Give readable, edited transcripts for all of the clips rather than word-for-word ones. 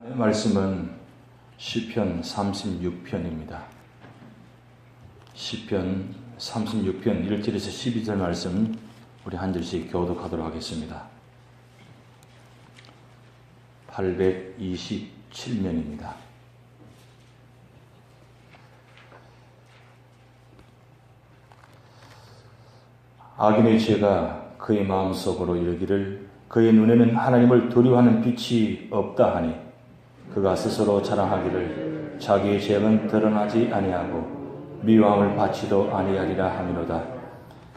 말씀은 시편 36편입니다. 시편 36편 1절에서 12절 말씀 우리 한 절씩 교독하도록 하겠습니다. 827면입니다. 악인의 죄가 그의 마음속으로 이르기를 그의 눈에는 하나님을 두려워하는 빛이 없다 하니 그가 스스로 자랑하기를 자기의 죄는 드러나지 아니하고 미워함을 받지도 아니하리라 하미로다.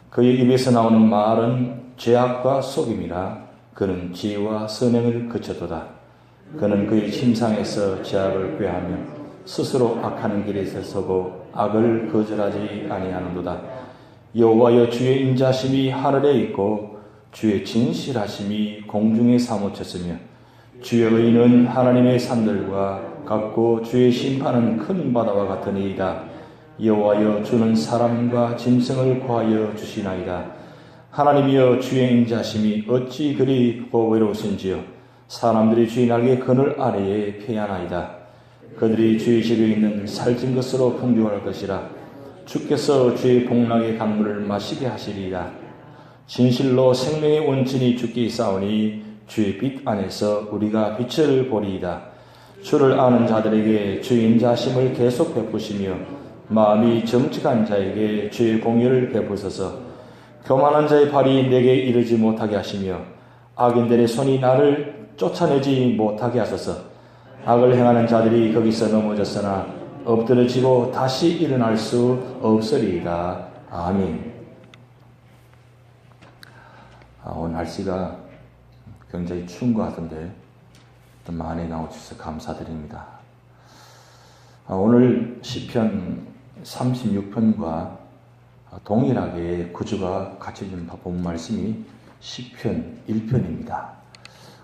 그의 입에서 나오는 말은 죄악과 속임이라 그는 지혜와 선행을 그쳤도다. 그는 그의 침상에서 죄악을 꾀하며 스스로 악하는 길에 서고 악을 거절하지 아니하는도다. 여호와여 주의 인자심이 하늘에 있고 주의 진실하심이 공중에 사무쳤으며 주의 의는 하나님의 산들과 같고 주의 심판은 큰 바다와 같으니이다. 여호와여 주는 사람과 짐승을 구하여 주시나이다. 하나님이여 주의 인자심이 어찌 그리 보배로우신지요. 사람들이 주의 날개 그늘 아래에 피하나이다. 그들이 주의 집에 있는 살찐 것으로 풍족할 것이라. 주께서 주의 복락의 강물을 마시게 하시리이다. 진실로 생명의 원천이 주께 있사오니 주의 빛 안에서 우리가 빛을 보리이다. 주를 아는 자들에게 주의 인자심을 계속 베푸시며 마음이 정직한 자에게 주의 공의를 베푸소서. 교만한 자의 발이 내게 이르지 못하게 하시며 악인들의 손이 나를 쫓아내지 못하게 하소서. 악을 행하는 자들이 거기서 넘어졌으나 엎드러지고 다시 일어날 수 없으리이다. 아멘. 오늘 날씨가 굉장히 추운 것 같은데 많이 나와주셔서 감사드립니다. 오늘 시편 36편과 동일하게 구조가 갖춰진 본 말씀이 시편 1편입니다.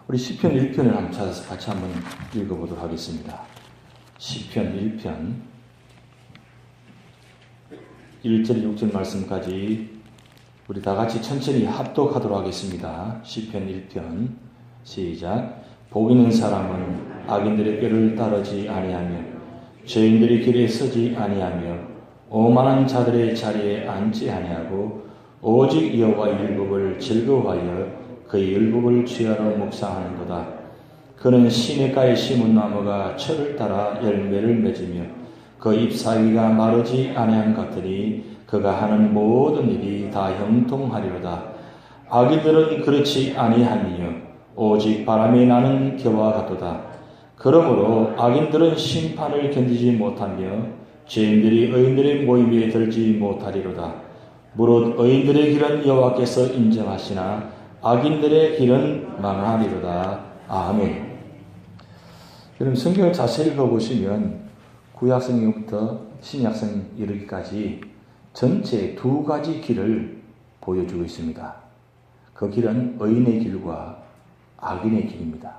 우리 시편 1편을 한번 찾아서 같이 한번 읽어보도록 하겠습니다. 시편 1편 1절 6절 말씀까지 우리 다 같이 천천히 합독하도록 하겠습니다. 시편 1편 시작. 복 있는 사람은 악인들의 꾀를 따르지 아니하며 죄인들의 길에 서지 아니하며 오만한 자들의 자리에 앉지 아니하고 오직 여호와의 율법을 즐거워하여 그의 율법을 취하러 묵상하는도다. 그는 시냇가에 심은 나무가 철을 따라 열매를 맺으며 그 잎사귀가 마르지 아니한 같으니 그가 하는 모든 일이 다 형통하리로다. 악인들은 그렇지 아니하니요 오직 바람이 나는 겨와 같도다. 그러므로 악인들은 심판을 견디지 못하며 죄인들이 의인들의 모임에 들지 못하리로다. 무릇 의인들의 길은 여호와께서 인정하시나 악인들의 길은 망하리로다. 아멘. 여러분 성경을 자세히 읽어보시면 구약성경부터 신약성 이르기까지 전체 두 가지 길을 보여주고 있습니다. 그 길은 의인의 길과 악인의 길입니다.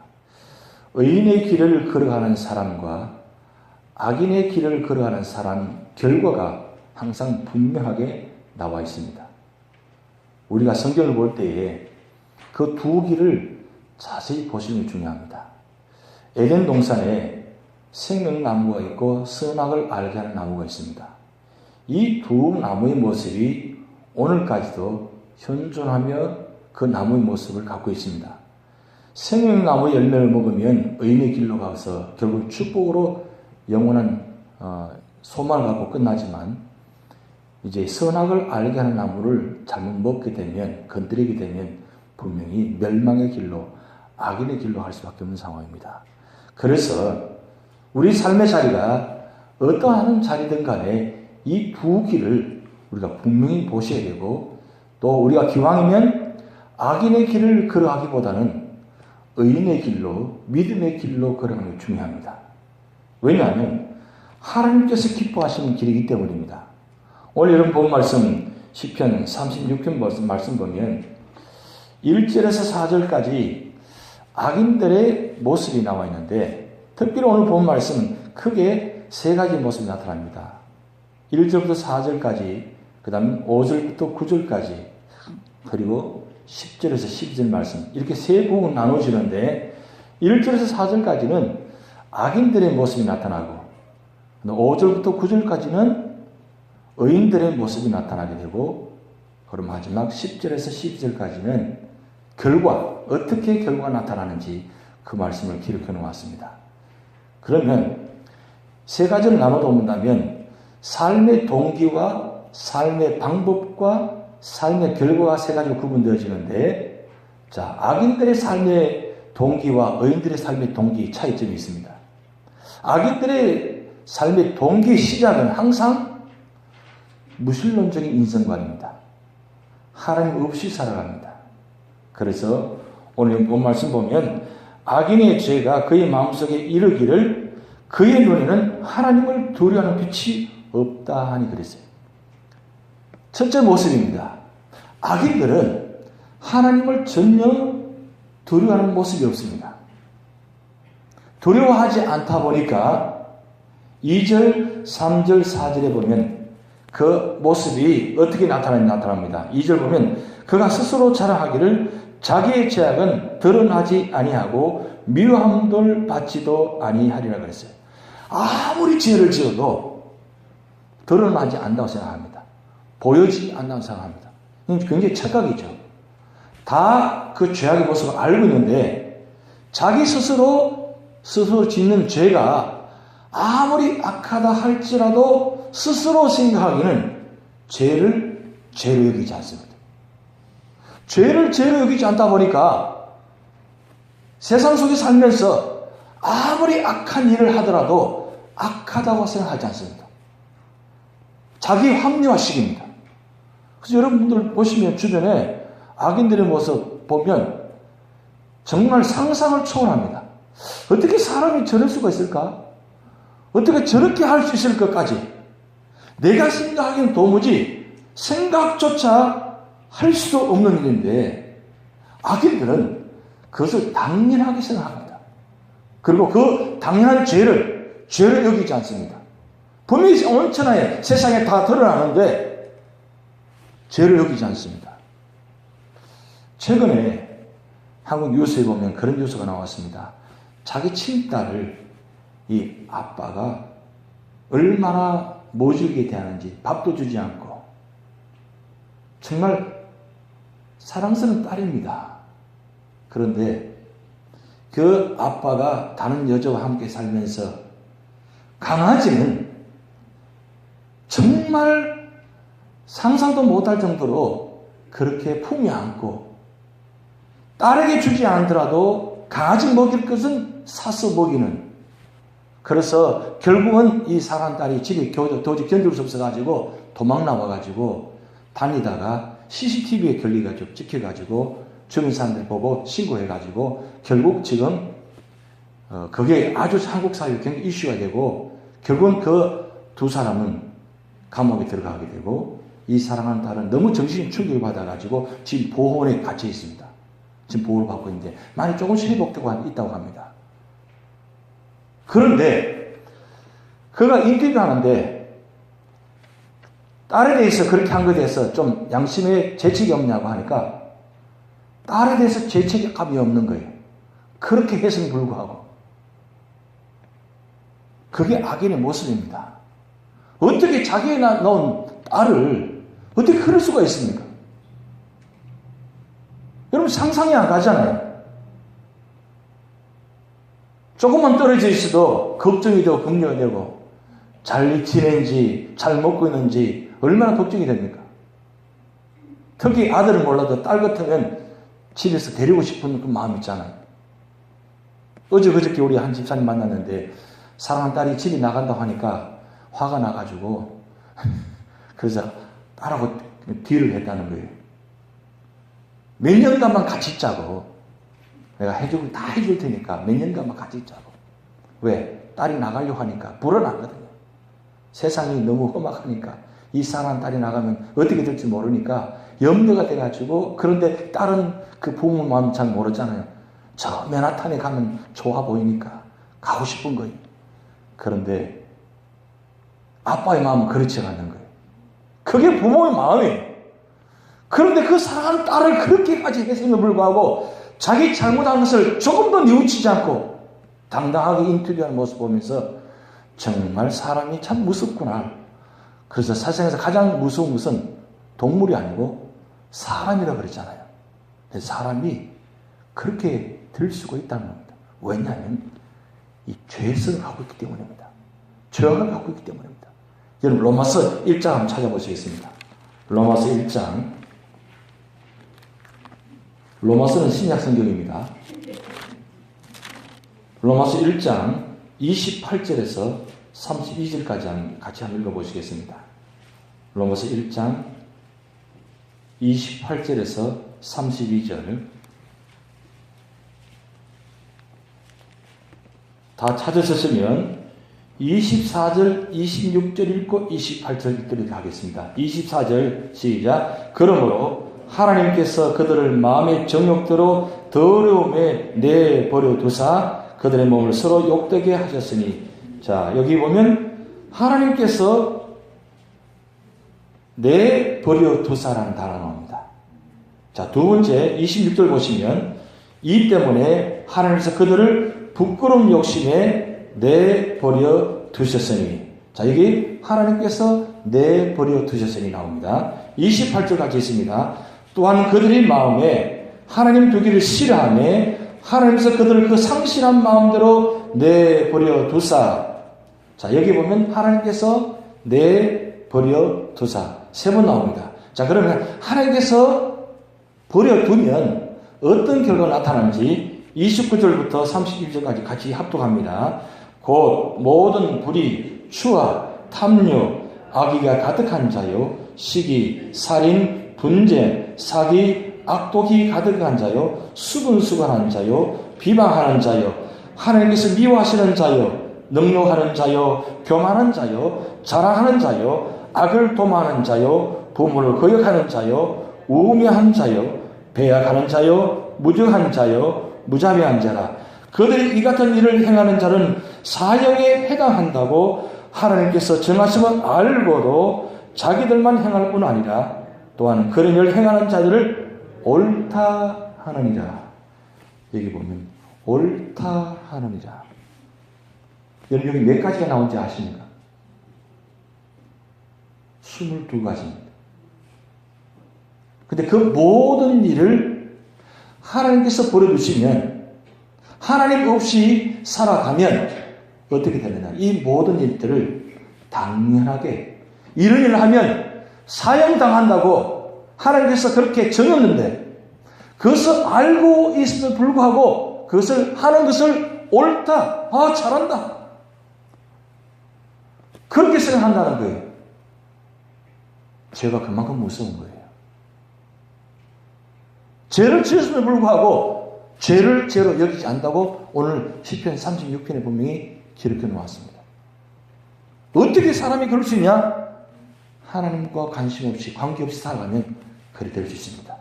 의인의 길을 걸어가는 사람과 악인의 길을 걸어가는 사람 결과가 항상 분명하게 나와 있습니다. 우리가 성경을 볼 때에 그 두 길을 자세히 보시는 게 중요합니다. 에덴 동산에 생명나무가 있고 선악을 알게 하는 나무가 있습니다. 이 두 나무의 모습이 오늘까지도 현존하며 그 나무의 모습을 갖고 있습니다. 생명나무의 열매를 먹으면 의인의 길로 가서 결국 축복으로 영원한 소망을 갖고 끝나지만 이제 선악을 알게 하는 나무를 잘못 먹게 되면 건드리게 되면 분명히 멸망의 길로 악인의 길로 갈 수밖에 없는 상황입니다. 그래서 우리 삶의 자리가 어떠한 자리든 간에 이 두 길을 우리가 분명히 보셔야 되고 또 우리가 기왕이면 악인의 길을 걸어가기보다는 의인의 길로 믿음의 길로 걸어가는 게 중요합니다. 왜냐하면 하나님께서 기뻐하시는 길이기 때문입니다. 오늘 여러분 본 말씀 시편 36편 말씀 보면 1절에서 4절까지 악인들의 모습이 나와 있는데 특별히 오늘 본 말씀은 크게 세 가지 모습이 나타납니다. 1절부터 4절까지, 그 다음 5절부터 9절까지, 그리고 10절에서 12절 말씀 이렇게 세 부분 나눠지는데 1절에서 4절까지는 악인들의 모습이 나타나고 5절부터 9절까지는 의인들의 모습이 나타나게 되고 그럼 마지막 10절에서 12절까지는 어떻게 결과가 나타나는지 그 말씀을 기록해 놓았습니다. 그러면 세 가지를 나눠 본다면 삶의 동기와 삶의 방법과 삶의 결과가 세 가지로 구분되어지는데, 자, 악인들의 삶의 동기와 의인들의 삶의 동기 차이점이 있습니다. 악인들의 삶의 동기의 시작은 항상 무신론적인 인생관입니다. 하나님 없이 살아갑니다. 그래서 오늘 본 말씀 보면 악인의 죄가 그의 마음속에 이르기를 그의 눈에는 하나님을 두려워하는 빛이 없다 하니 그랬어요. 첫째 모습입니다. 악인들은 하나님을 전혀 두려워하는 모습이 없습니다. 두려워하지 않다 보니까 2절, 3절, 4절에 보면 그 모습이 어떻게 나타납니다. 2절 보면 그가 스스로 자랑하기를 자기의 죄악은 드러나지 아니하고 미워함을 받지도 아니하리라 그랬어요. 아무리 죄를 지어도 드러나지 않는다고 생각합니다. 보여지지 않는다고 생각합니다. 굉장히 착각이죠. 다 그 죄악의 모습을 알고 있는데 자기 스스로 짓는 죄가 아무리 악하다 할지라도 스스로 생각하기는 죄를 죄로 여기지 않습니다. 죄를 죄로 여기지 않다 보니까 세상 속에 살면서 아무리 악한 일을 하더라도 악하다고 생각하지 않습니다. 자기 합리화식입니다. 그래서 여러분들 보시면 주변에 악인들의 모습 보면 정말 상상을 초월합니다. 어떻게 사람이 저럴 수가 있을까? 어떻게 저렇게 할 수 있을 것까지 내가 생각하기엔 도무지 생각조차 할 수 없는 일인데 악인들은 그것을 당연하게 생각합니다. 그리고 그 당연한 죄를 여기지 않습니다. 분명히 온천하에 세상에 다 드러나는데 죄를 여기지 않습니다. 최근에 한국 뉴스에 보면 그런 뉴스가 나왔습니다. 자기 친딸을 이 아빠가 얼마나 모질게 대하는지 밥도 주지 않고 정말 사랑스러운 딸입니다. 그런데 그 아빠가 다른 여자와 함께 살면서 강아지는 정말 상상도 못할 정도로 그렇게 품에 안고 딸에게 주지 않더라도 강아지 먹일 것은 사서 먹이는, 그래서 결국은 이 사람 딸이 집에 도저히 견딜 수 없어가지고 도망 나와가지고 다니다가 CCTV에 걸려가지고 찍혀가지고 주변 사람들 보고 신고해가지고 결국 지금 그게 아주 한국 사회에 굉장히 이슈가 되고 결국은 그 두 사람은 감옥에 들어가게 되고 이 사랑하는 딸은 너무 정신이 충격을 받아가지고 지금 보호원에 갇혀 있습니다. 지금 보호를 받고 있는데 많이 조금씩 회복되고 있다고 합니다. 그런데 그가 인터뷰를 하는데 딸에 대해서 그렇게 한 것에 대해서 좀 양심에 죄책이 없냐고 하니까 딸에 대해서 죄책감이 없는 거예요. 그렇게 했음에 불구하고. 그게 악인의 모습입니다. 어떻게 자기가 낳은 딸을 어떻게 그럴 수가 있습니까? 여러분 상상이 안 가잖아요. 조금만 떨어져 있어도 걱정이 되고 걱정이 되고 잘 지내는지 잘 먹고 있는지 얼마나 걱정이 됩니까? 특히 아들은 몰라도 딸 같으면 집에서 데리고 싶은 그 마음 있잖아요. 그저께 우리 한 집사님 만났는데 사랑하는 딸이 집에 나간다고 하니까 화가 나가지고 그래서 딸하고 딜을 했다는 거예요. 몇 년간만 같이 있자고. 내가 다 해줄 테니까 몇 년간만 같이 있자고. 왜? 딸이 나가려고 하니까 불어나거든요. 세상이 너무 험악하니까 이 사랑하는 딸이 나가면 어떻게 될지 모르니까 염려가 돼가지고, 그런데 딸은 그 부모 마음 잘 모르잖아요. 저 맨하탄에 가면 좋아 보이니까 가고 싶은 거예요. 그런데 아빠의 마음은 그렇지 않는 거예요. 그게 부모의 마음이에요. 그런데 그 사랑하는 딸을 그렇게까지 했음에도 불구하고 자기 잘못한 것을 조금도 뉘우치지 않고 당당하게 인터뷰하는 모습 보면서 정말 사람이 참 무섭구나. 그래서 세상에서 가장 무서운 것은 동물이 아니고 사람이라고 그랬잖아요. 사람이 그렇게 될 수가 있다는 겁니다. 왜냐하면 이 죄성을 갖고 있기 때문입니다. 죄악을 갖고 있기 때문입니다. 여러분 로마서 1장 한번 찾아보시겠습니다. 로마서 1장. 로마서는 신약 성경입니다. 로마서 1장 28절에서 32절까지 같이 한번 읽어보시겠습니다. 로마서 1장 28절에서 32절 다 찾으셨으면 24절, 26절 읽고 28절 읽도록 하겠습니다. 24절 시작. 그러므로 하나님께서 그들을 마음의 정욕대로 더러움에 내버려 두사 그들의 몸을 서로 욕되게 하셨으니. 자, 여기 보면 하나님께서 내버려 두사라는 단어가 나옵니다. 자, 두 번째 26절 보시면 이 때문에 하나님께서 그들을 부끄러운 욕심에 내버려 두셨으니. 자, 여기 하나님께서 내버려 두셨으니 나옵니다. 28절 같이 있습니다. 또한 그들의 마음에 하나님 두기를 싫어하며 하나님께서 그들을 그 상실한 마음대로 내버려 두사. 자, 여기 보면 하나님께서 내버려 두사 세 번 나옵니다. 자, 그러면 하나님께서 버려두면 어떤 결과가 나타나는지 29절부터 31절까지 같이 합독합니다. 곧 모든 불의, 추악, 탐욕, 악의가 가득한 자요, 시기, 살인, 분쟁, 사기, 악독이 가득한 자요, 수근수근한 자요, 비방하는 자요, 하나님께서 미워하시는 자요, 능욕하는 자요, 교만한 자요, 자랑하는 자요, 악을 도모하는 자요, 부모를 거역하는 자요, 우매한 자요, 배약하는 자요, 무정한 자요, 무자비한 자라. 그들이 이 같은 일을 행하는 자는 사형에 해당한다고 하나님께서 정하심을 알고도 자기들만 행할 뿐 아니라 또한 그런 일을 행하는 자들을 옳다 하느니라. 여기 보면 옳다 하느니라. 여러분 여기 몇 가지가 나온지 아십니까? 22가지입니다. 근데 그 모든 일을 하나님께서 버려두시면, 하나님 없이 살아가면 어떻게 되느냐? 이 모든 일들을 당연하게 이런 일을 하면 사형당한다고 하나님께서 그렇게 정했는데 그것을 알고 있음에도 불구하고 그것을 하는 것을 옳다, 잘한다, 그렇게 생각한다는 거예요. 죄가 그만큼 무서운 거예요. 죄를 지었음에도 불구하고 죄를 죄로 여기지 않는다고 오늘 시편 36편에 분명히 기록해 놓았습니다. 어떻게 사람이 그럴 수 있냐? 하나님과 관심 없이, 관계없이 살아가면 그리 될 수 있습니다.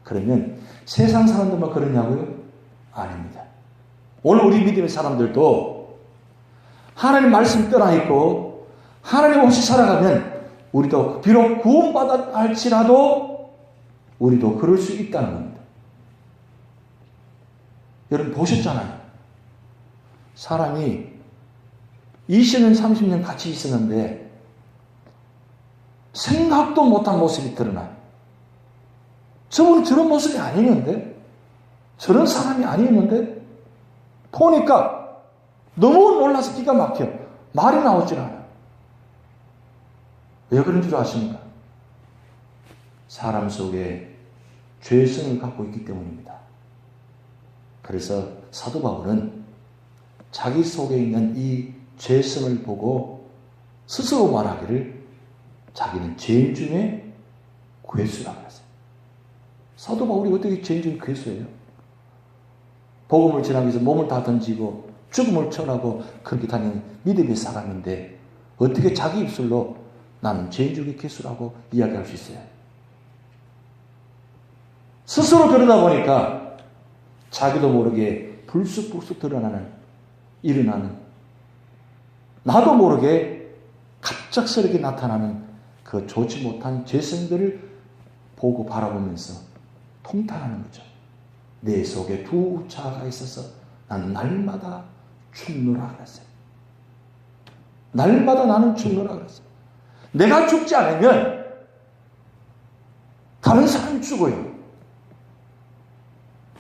그러면 세상 사람들만 그러냐고요? 아닙니다. 오늘 우리 믿음의 사람들도 하나님 말씀 떠나있고 하나님 없이 살아가면 우리도 비록 구원받아 할지라도 우리도 그럴 수 있다는 겁니다. 여러분 보셨잖아요. 사람이 20년, 30년 같이 있었는데 생각도 못한 모습이 드러나요. 저분은 저런 모습이 아니었는데, 저런 사람이 아니었는데 보니까 너무 놀라서 기가 막혀. 말이 나오질 않아요. 왜 그런 줄 아십니까? 사람 속에 죄성을 갖고 있기 때문입니다. 그래서 사도 바울은 자기 속에 있는 이 죄성을 보고 스스로 말하기를 자기는 죄인 중에 괴수라고 했어요. 사도 바울이 어떻게 죄인 중에 괴수예요? 복음을 전하기 위해서 몸을 다 던지고 죽음을 청하고 그렇게 다니는 믿음의 사람인데 어떻게 자기 입술로 나는 죄인 중에 괴수라고 이야기할 수 있어요? 스스로 그러다 보니까 자기도 모르게 불쑥불쑥 일어나는 나도 모르게 갑작스럽게 나타나는 그 좋지 못한 죄성들을 보고 바라보면서 통탄하는 거죠. 내 속에 두 자아가 있어서 나는 날마다 죽노라 그랬어요. 날마다 나는 죽노라 그랬어요. 내가 죽지 않으면 다른 사람이 죽어요.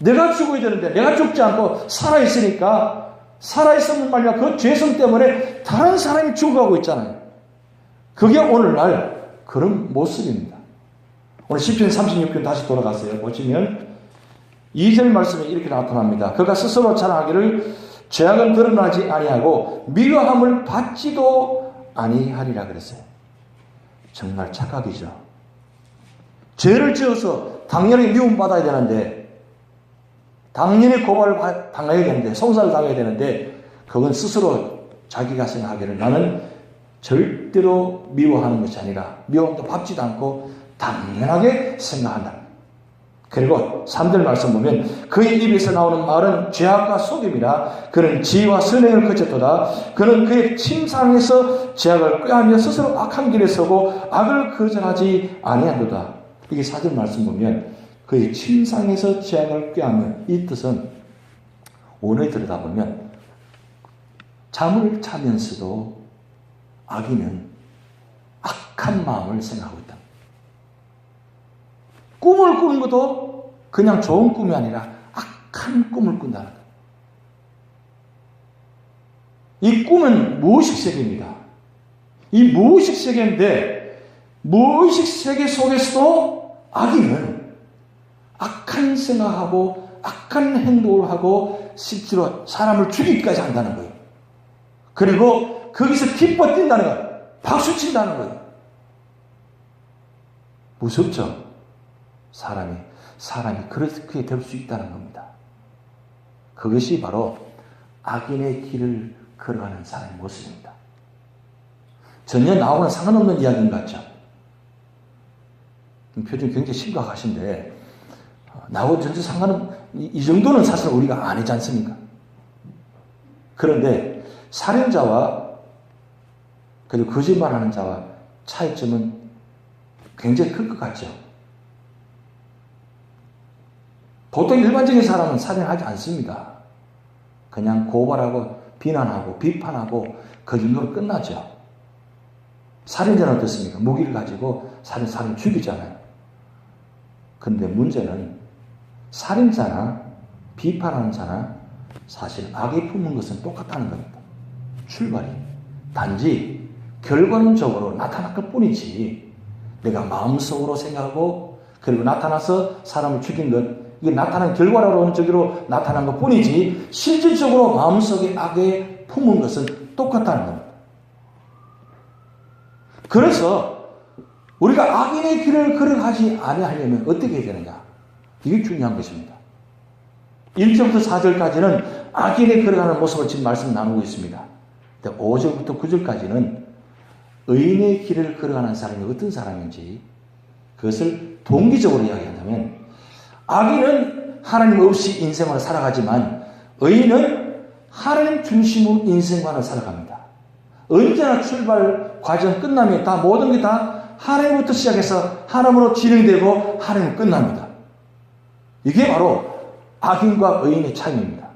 내가 죽어야 되는데 내가 죽지 않고 살아있으니까 살아있었는 말이야. 그 죄성 때문에 다른 사람이 죽어가고 있잖아요. 그게 오늘날 그런 모습입니다. 오늘 시편 36편 다시 돌아가세요. 보시면 2절 말씀에 이렇게 나타납니다. 그가 스스로 자랑하기를 죄악은 드러나지 아니하고 미워함을 받지도 아니하리라 그랬어요. 정말 착각이죠. 죄를 지어서 당연히 미움받아야 되는데 당연히 고발을 당해야 되는데 송사를 당해야 되는데 그건 스스로 자기가 생각하기를 나는 절대로 미워하는 것이 아니라 미움도 받지도 않고 당연하게 생각한다. 그리고 3절 말씀 보면 그의 입에서 나오는 말은 죄악과 속임이라 그는 지혜와 선행을 거쳤도다. 그는 그의 침상에서 죄악을 꾀하며 스스로 악한 길에 서고 악을 거절하지 아니한도다. 이게 4절 말씀 보면 그의 침상에서 죄악을 꾀하며 이 뜻은 오늘 들여다보면 잠을 자면서도 악인은 악한 마음을 생각하고 있다. 꿈을 꾸는 것도 그냥 좋은 꿈이 아니라 악한 꿈을 꾼다는 것. 이 꿈은 무의식 세계입니다. 이 무의식 세계인데 무의식 세계 속에서도 악인은 악한 생각하고 악한 행동을 하고 실제로 사람을 죽이기까지 한다는 거예요. 그리고 거기서 기뻐 뛴다는 거예요. 박수 친다는 거예요. 무섭죠? 사람이 그렇게 될 수 있다는 겁니다. 그것이 바로 악인의 길을 걸어가는 사람의 모습입니다. 전혀 나하고는 상관없는 이야기인 것 같죠? 표정이 굉장히 심각하신데 나하고 전혀 이 정도는 사실 우리가 아니지 않습니까? 그런데 살인자와 그리고 거짓말하는 자와 차이점은 굉장히 클 것 같죠? 보통 일반적인 사람은 살인하지 않습니다. 그냥 고발하고 비난하고 비판하고 그 정도로 끝나죠. 살인자는 어떻습니까? 무기를 가지고 사람 죽이잖아요. 그런데 문제는 살인자나 비판하는 자나 사실 악이 품은 것은 똑같다는 겁니다. 출발이. 단지 결과론적으로 나타날 것 뿐이지 내가 마음속으로 생각하고 그리고 나타나서 사람을 죽인 것 이게 나타난 결과론적으로 나타난 것 뿐이지 실질적으로 마음속에 악에 품은 것은 똑같다는 겁니다. 그래서 우리가 악인의 길을 걸어가지 아니하려면 어떻게 해야 되느냐? 이게 중요한 것입니다. 1절부터 4절까지는 악인의 걸어가는 모습을 지금 말씀 나누고 있습니다. 5절부터 9절까지는 의인의 길을 걸어가는 사람이 어떤 사람인지 그것을 동기적으로 이야기한다면 악인은 하나님 없이 인생을 살아가지만 의인은 하나님 중심으로 인생관을 살아갑니다. 언제나 출발 과정 끝나면 다 모든 게 다 하나님부터 시작해서 하나님으로 진행되고 하나님 끝납니다. 이게 바로 악인과 의인의 차이입니다.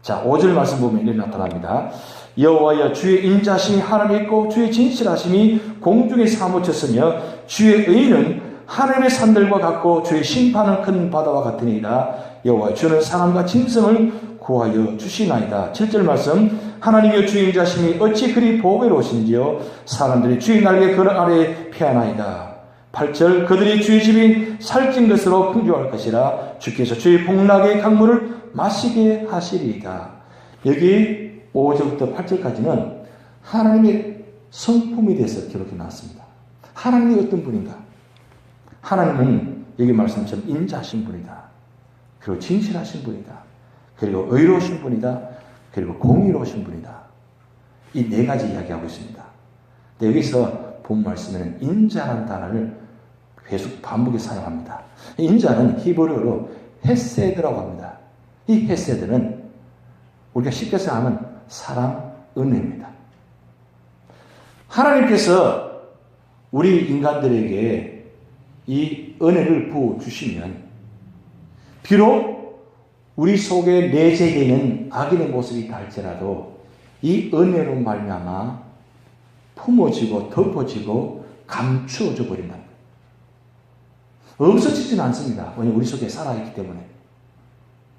자, 5절 말씀 보면 이렇게 나타납니다. 여호와여 주의 인자심이 하나님에 있고 주의 진실하심이 공중에 사무쳤으며 주의 의는 하나님의 산들과 같고 주의 심판은 큰 바다와 같으니이다. 여호와 주는 사람과 짐승을 구하여 주시나이다. 7절 말씀 하나님의 주의 인자심이 어찌 그리 보배로우신지요 사람들이 주의 날개 그늘 아래에 피하나이다. 8절 그들이 주의 집이 살찐 것으로 풍족할 것이라 주께서 주의 복락의 강물을 마시게 하시리이다. 여기 5절부터 8절까지는 하나님의 성품에 대해서 기록해 놨습니다. 하나님이 어떤 분인가? 하나님은 여기 말씀처럼 인자하신 분이다. 그리고 진실하신 분이다. 그리고 의로우신 분이다. 그리고 공의로우신 분이다. 이 네 가지 이야기하고 있습니다. 근데 여기서 본 말씀에는 인자라는 단어를 계속 반복해 사용합니다. 인자는 히브리어로 헤세드라고 합니다. 이 헤세드는 우리가 쉽게 생각하면 사랑, 은혜입니다. 하나님께서 우리 인간들에게 이 은혜를 부어주시면 비록 우리 속에 내재되어 있는 악인의 모습이 있다 할지라도 이 은혜로 말미암아 품어지고 덮어지고 감추어져 버린다. 없어지지는 않습니다. 왜냐하면 우리 속에 살아있기 때문에.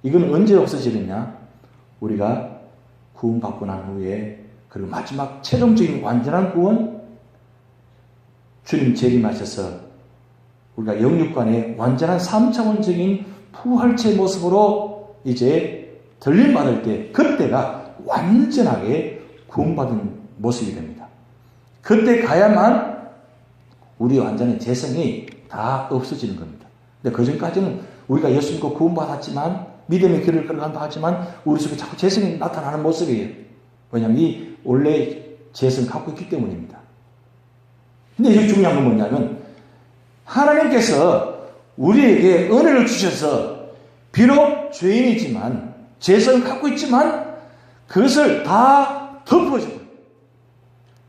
이건 언제 없어지느냐? 우리가 구원받고 난 후에, 그리고 마지막 최종적인 완전한 구원, 주님 재림하셔서 우리가 영육간의 완전한 3차원적인 부활체의 모습으로 이제 들림받을 때, 그때가 완전하게 구원받은 모습이 됩니다. 그때 가야만 우리 완전한 재성이 다 없어지는 겁니다. 근데 그 전까지는 우리가 예수 믿고 구원받았지만, 믿음의 길을 걸어간다 하지만 우리 속에 자꾸 재성이 나타나는 모습이에요. 왜냐하면 이 원래 재성을 갖고 있기 때문입니다. 근데 이게 중요한 건 뭐냐면, 하나님께서 우리에게 은혜를 주셔서 비록 죄인이지만 재성을 갖고 있지만 그것을 다 덮어줘요.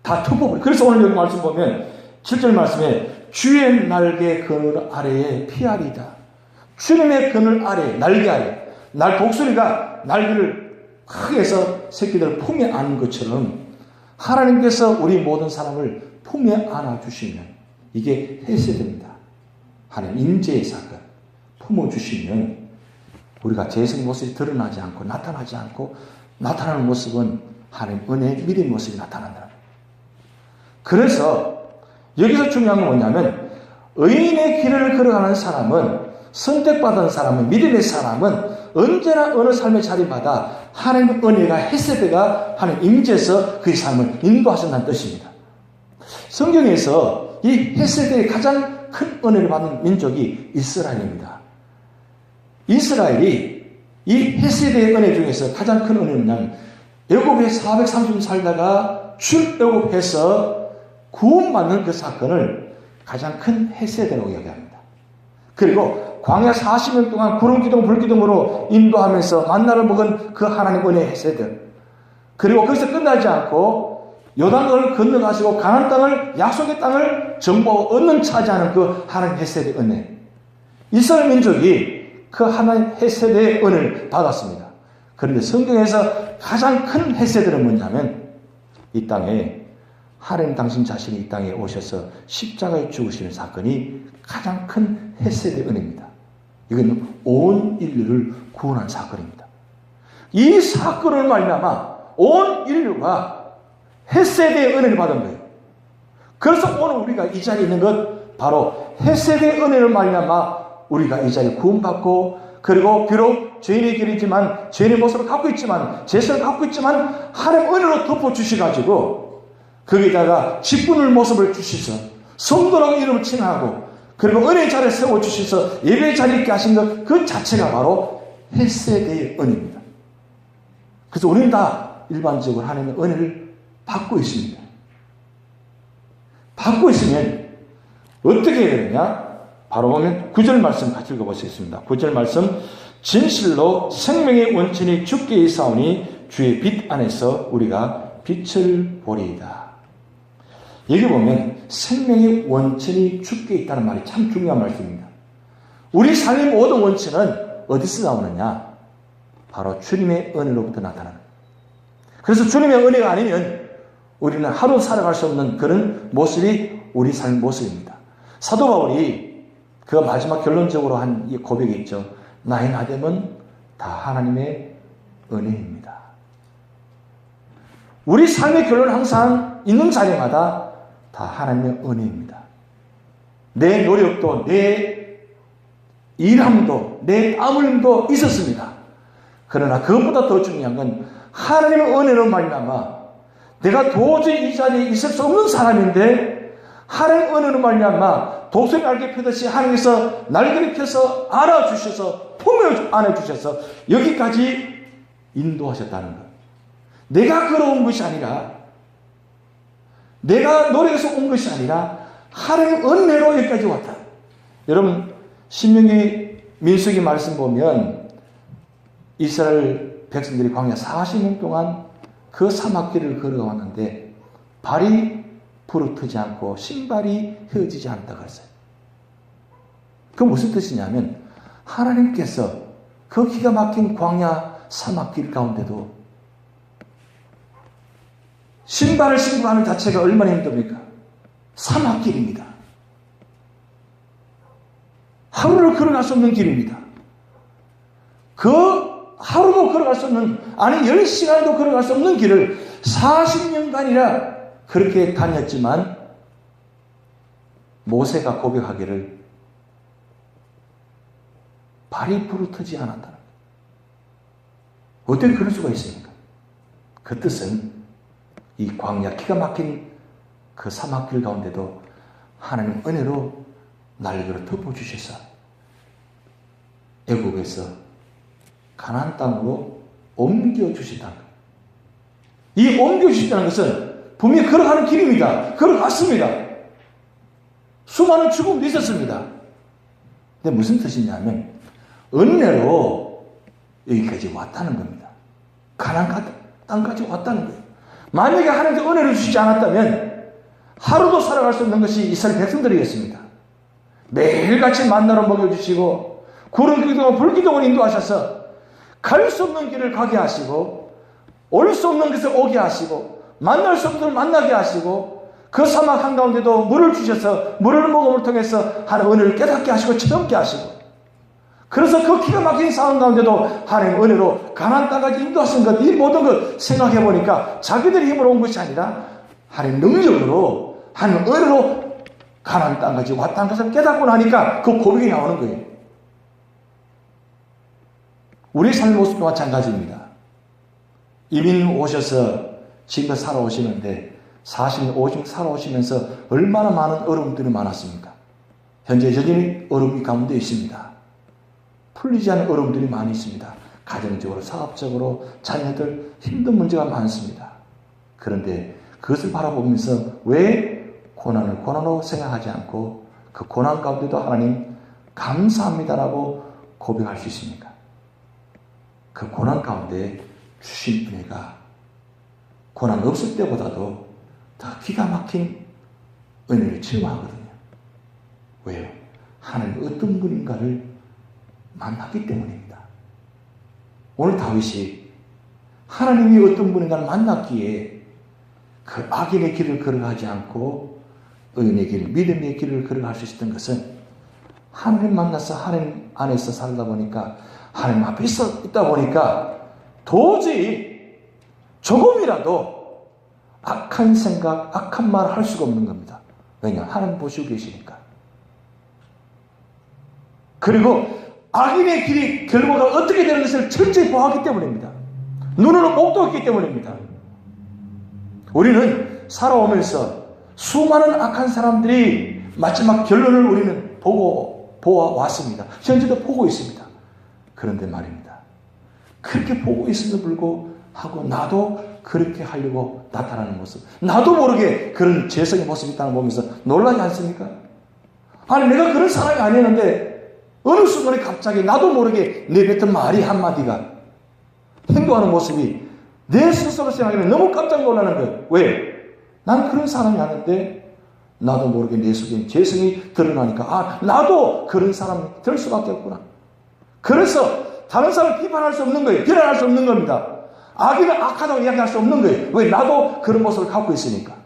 다 덮어버려요. 그래서 오늘 여기 말씀 보면 7절 말씀에 주의 날개 그늘 아래에 피하리다. 주님의 그늘 아래, 날개 아래, 독수리가 날개를 크게 해서 새끼들을 품에 안는 것처럼 하나님께서 우리 모든 사람을 품에 안아주시면 이게 헤세드입니다. 하나님 임재의 사건 품어주시면 우리가 재성 모습이 드러나지 않고 나타나지 않고, 나타나는 모습은 하나님 은혜, 믿음의 모습이 나타난다. 그래서 여기서 중요한 건 뭐냐면, 의인의 길을 걸어가는 사람은, 선택받은 사람은, 믿음의 사람은 언제나 어느 삶의 자리마다 하나님의 은혜가, 헤세드가 하나님 임재에서 그의 삶을 인도하신다는 뜻입니다. 성경에서 이 헤세드의 가장 큰 은혜를 받는 민족이 이스라엘입니다. 이스라엘이 이 헤세드의 은혜 중에서 가장 큰 은혜는 뭐냐면, 애굽에 430년 살다가 출애굽해서 구원받는 그 사건을 가장 큰 헤세드라고 이야기합니다. 그리고 광야 40년 동안 구름기둥 불기둥으로 인도하면서 만나를 먹은 그 하나님 은혜의 헤세드, 그리고 거기서 끝나지 않고 요단강을 건너가시고 가나안 땅을, 약속의 땅을 정복하고 얻는 차지하는 그 하나님 헤세드의 은혜, 이스라엘 민족이 그 하나님 헤세드의 은혜를 받았습니다. 그런데 성경에서 가장 큰 헤세드는 뭐냐면, 이 땅에 하나님 당신 자신이 이 땅에 오셔서 십자가에 죽으시는 사건이 가장 큰 헤세드의 은혜입니다. 이건 온 인류를 구원한 사건입니다. 이 사건을 말미암아 온 인류가 헤세드의 은혜를 받은 거예요. 그래서 오늘 우리가 이 자리에 있는 것, 바로 헤세드의 은혜를 말미암아 우리가 이 자리에 구원받고, 그리고 비록 죄인의 길이지만, 죄인의 모습을 갖고 있지만, 죄성을 갖고 있지만 하나님 은혜로 덮어주셔가지고 거기다가 직분을 모습을 주셔서 성도라고 이름을 칭하고, 그리고 은혜의 자리에 세워주셔서 예배의 자리에 있게 하신 것, 그 자체가 바로 헤세드의 은혜입니다. 그래서 우리는 다 일반적으로 하나님의 은혜를 받고 있습니다. 받고 있으면 어떻게 해야 되느냐? 바로 보면 9절 말씀 같이 읽어보시겠습니다. 9절 말씀, 진실로 생명의 원천이 주께 있사오니 주의 빛 안에서 우리가 빛을 보리이다. 여기 보면 생명의 원천이 주께 있다는 말이 참 중요한 말씀입니다. 우리 삶의 모든 원천은 어디서 나오느냐? 바로 주님의 은혜로부터 나타나는 거예요. 그래서 주님의 은혜가 아니면 우리는 하루 살아갈 수 없는 그런 모습이 우리 삶의 모습입니다. 사도 바울이 그 마지막 결론적으로 한 이 고백이 있죠. 나의 나됨은 다 하나님의 은혜입니다. 우리 삶의 결론은 항상 있는 자리마다 다 하나님의 은혜입니다. 내 노력도, 내 일함도, 내 땀 흘림도 있었습니다. 그러나 그것보다 더 중요한 건 하나님의 은혜로 말미암아 내가 도저히 이 자리에 있을 수 없는 사람인데, 하나님의 은혜로 말미암아 독수리 날개 펴듯이 하나님께서 날개를 펴서 안아주셔서 품에 안아주셔서 여기까지 인도하셨다는 것. 내가 걸어온 것이 아니라, 내가 노력해서 온 것이 아니라 하나님의 은혜로 여기까지 왔다. 여러분, 신명기 민수기 말씀 보면 이스라엘 백성들이 광야 40년 동안 그 사막길을 걸어왔는데 발이 부르트지 않고 신발이 휘어지지 않았다고 했어요. 그 무슨 뜻이냐면, 하나님께서 그 기가 막힌 광야 사막길 가운데도 신발을 신고 하는 자체가 얼마나 힘듭니까? 사막길입니다. 하루를 걸어갈 수 없는 길입니다. 그 하루도 걸어갈 수 없는, 아니 10시간도 걸어갈 수 없는 길을 40년간이나 그렇게 다녔지만 모세가 고백하기를 발이 부르트지 않았다는 거예요. 어떻게 그럴 수가 있습니까? 그 뜻은 이 광야 기가 막힌 그 사막길 가운데도 하나님 은혜로 날개를 덮어주셔서 애국에서 가나안 땅으로 옮겨주시다는 거예요. 이 옮겨주시다는 것은 분명히 걸어가는 길입니다. 걸어갔습니다. 수많은 죽음도 있었습니다. 근데 무슨 뜻이냐면 은혜로 여기까지 왔다는 겁니다. 가나안 땅까지 왔다는 거예요. 만약에 하나님께서 은혜를 주시지 않았다면 하루도 살아갈 수 없는 것이 이스라엘 백성들이겠습니다. 매일같이 만나러 먹여주시고 구름기둥과 불기둥을 인도하셔서 갈 수 없는 길을 가게 하시고 올 수 없는 것을 오게 하시고 만날 수 없는 것을 만나게 하시고 그 사막 한가운데도 물을 주셔서 물을 먹음을 통해서 하나님 은혜를 깨닫게 하시고 체험케 하시고, 그래서 그 기가 막힌 상황 가운데도 하나님 은혜로 가나안 땅까지 인도하신 것, 이 모든 걸 생각해 보니까 자기들의 힘으로 온 것이 아니라 하나님 능력으로, 하나님 은혜로 가나안 땅까지 왔다는 것을 깨닫고 나니까 그 고백이 나오는 거예요. 우리 삶의 모습도 마찬가지입니다. 이민 오셔서 지금 살아오시는데 40년 오직 살아오시면서 얼마나 많은 어려움들이 많았습니까? 현재 여전히 어려움이 가운데 있습니다. 풀리지 않은 어려움들이 많이 있습니다. 가정적으로, 사업적으로, 자녀들 힘든 문제가 많습니다. 그런데 그것을 바라보면서 왜 고난을 고난으로 생각하지 않고 그 고난 가운데도 하나님 감사합니다라고 고백할 수 있습니까? 그 고난 가운데 주신 은혜가 고난 없을 때보다도 더 기가 막힌 은혜를 체험하거든요. 왜요? 하나님 어떤 분인가를 만났기 때문입니다. 오늘 다윗이 하나님이 어떤 분인가를 만났기에 그 악인의 길을 걸어가지 않고 의인의 길, 믿음의 길을 걸어갈 수 있었던 것은 하나님 만나서 하나님 안에서 살다 보니까, 하나님 앞에 있다 보니까 도저히 조금이라도 악한 생각, 악한 말을 할 수가 없는 겁니다. 왜냐? 하나님 보시고 계시니까. 그리고 악인의 길이 결과가 어떻게 되는 것을 철저히 보았기 때문입니다. 눈으로 목도했기 때문입니다. 우리는 살아오면서 수많은 악한 사람들이 마지막 결론을 우리는 보아왔습니다. 현재도 보고 있습니다. 그런데 말입니다. 그렇게 보고 있음에도 불구하고 나도 그렇게 하려고 나타나는 모습, 나도 모르게 그런 죄성의 모습이 있다는 걸 보면서 놀라지 않습니까? 아니 내가 그런 사람이 아니었는데 어느 순간에 갑자기 나도 모르게 내뱉은 말이 한마디가, 행동하는 모습이 내 스스로 생각하기에 너무 깜짝 놀라는 거예요. 왜? 난 그런 사람이 아닌데 나도 모르게 내 속에 죄성이 드러나니까 나도 그런 사람이 될 수밖에 없구나. 그래서 다른 사람을 비판할 수 없는 거예요. 비난할 수 없는 겁니다. 악인은 악하다고 이야기할 수 없는 거예요. 왜? 나도 그런 모습을 갖고 있으니까.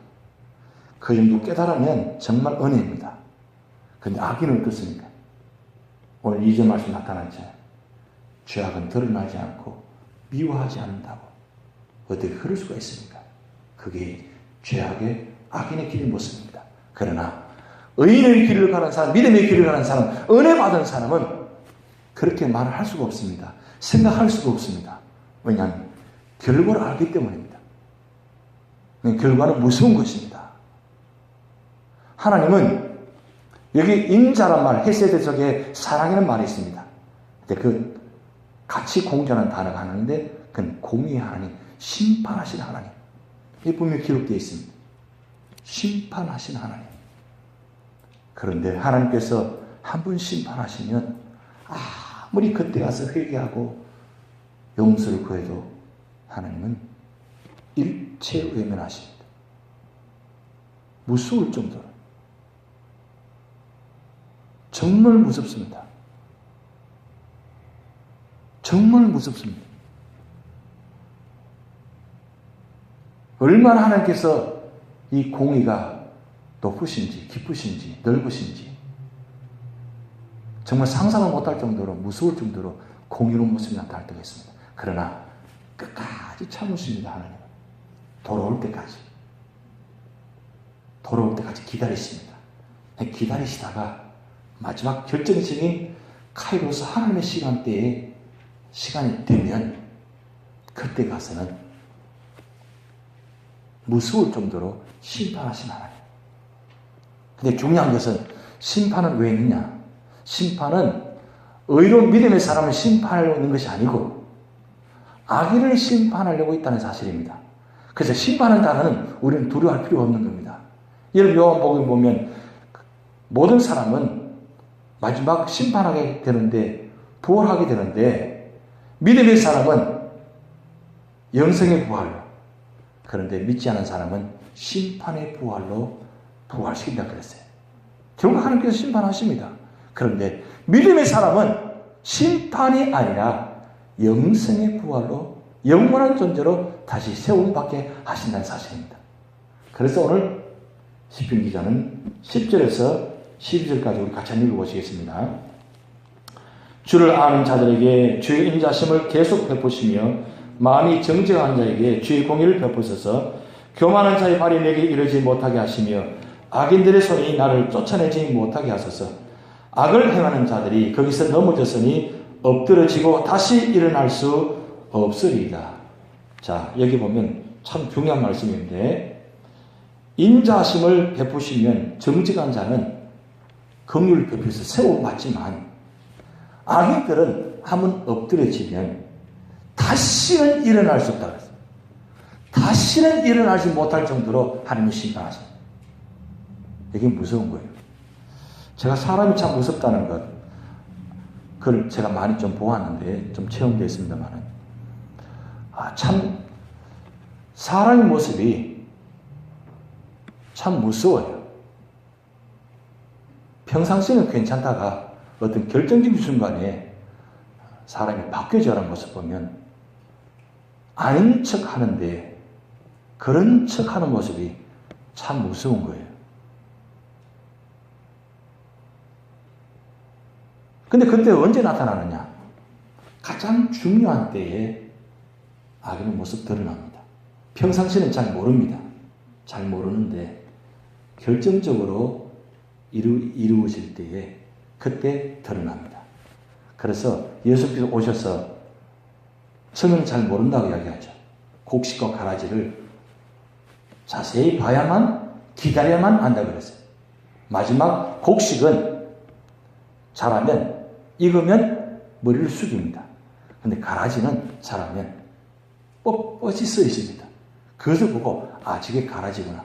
그 정도 깨달으면 정말 은혜입니다. 그런데 악인은 어떻습니까? 오늘 2절 말씀 나타났죠. 죄악은 드러나지 않고 미워하지 않는다고. 어떻게 그럴 수가 있습니까? 그게 죄악의 악인의 길의 모습입니다. 그러나 의인의 길을 가는 사람, 믿음의 길을 가는 사람, 은혜 받은 사람은 그렇게 말을 할 수가 없습니다. 생각할 수가 없습니다. 왜냐하면 결과를 알기 때문입니다. 결과는 무서운 것입니다. 하나님은 여기 인자란 말, 헤세드 속에 사랑이라는 말이 있습니다. 그 같이 공존하는 단어가 하나인데 그건 공의의 하나님, 심판하신 하나님. 이 분명히 기록되어 있습니다. 심판하신 하나님. 그런데 하나님께서 한 번 심판하시면 아무리 그때 가서 회개하고 용서를 구해도 하나님은 일체 외면하십니다. 무서울 정도로. 정말 무섭습니다. 정말 무섭습니다. 얼마나 하나님께서 이 공의가 높으신지 기쁘신지 넓으신지 정말 상상을 못할 정도로 무서울 정도로 공의로운 모습이 나타날 때가 있습니다. 그러나 끝까지 참으십니다. 하나님은 돌아올 때까지 기다리십니다. 기다리시다가 마지막 결정적인 카이로스 하나님의 시간대에 시간이 되면 그때 가서는 무서울 정도로 심판하신 하나님. 근데 중요한 것은 심판은 왜 있느냐? 심판은 의로운 믿음의 사람을 심판하려고 있는 것이 아니고 악인을 심판하려고 있다는 사실입니다. 그래서 심판하는 단어는 우리는 두려워할 필요가 없는 겁니다. 여러분 요한복음 보면 모든 사람은 마지막 심판하게 되는데 부활하게 되는데 믿음의 사람은 영생의 부활로 그런데 믿지 않은 사람은 심판의 부활로 부활시킨다 그랬어요. 결국 하나님께서 심판하십니다. 그런데 믿음의 사람은 심판이 아니라 영생의 부활로 영원한 존재로 다시 세움받게 하신다는 사실입니다. 그래서 오늘 시편 기자는 10절에서 12절까지 우리 같이 한번 읽어보시겠습니다. 주를 아는 자들에게 주의 인자심을 계속 베푸시며 마음이 정직한 자에게 주의 공의를 베푸셔서 교만한 자의 발이 내게 이르지 못하게 하시며 악인들의 손이 나를 쫓아내지 못하게 하소서. 악을 행하는 자들이 거기서 넘어졌으니 엎드러지고 다시 일어날 수 없으리이다. 자, 여기 보면 참 중요한 말씀인데 인자심을 베푸시면 정직한 자는 긍휼을 베푸셔서 세움받지만 악인들은 한번 엎드려지면 다시는 일어날 수 없다고 했어요. 다시는 일어나지 못할 정도로 하나님이 심판하십니다. 이게 무서운 거예요. 제가 사람이 참 무섭다는 것, 그걸 제가 많이 좀 보았는데, 좀 체험되어 있습니다만은, 참, 사람의 모습이 참 무서워요. 평상시에는 괜찮다가 어떤 결정적인 순간에 사람이 바뀌어져가는 모습 보면 아닌 척 하는데 그런 척 하는 모습이 참 무서운 거예요. 근데 그때 언제 나타나느냐? 가장 중요한 때에 악인의 모습 드러납니다. 평상시에는 잘 모릅니다. 잘 모르는데 결정적으로 이루어질 때에 그때 드러납니다. 그래서 예수께서 오셔서 처음에는 잘 모른다고 이야기하죠. 곡식과 가라지를 자세히 봐야만 기다려야만 안다고 그랬어요. 마지막 곡식은 자라면 익으면 머리를 숙입니다. 근데 가라지는 자라면 뻣뻣이 써 있습니다. 그것을 보고 저게 가라지구나.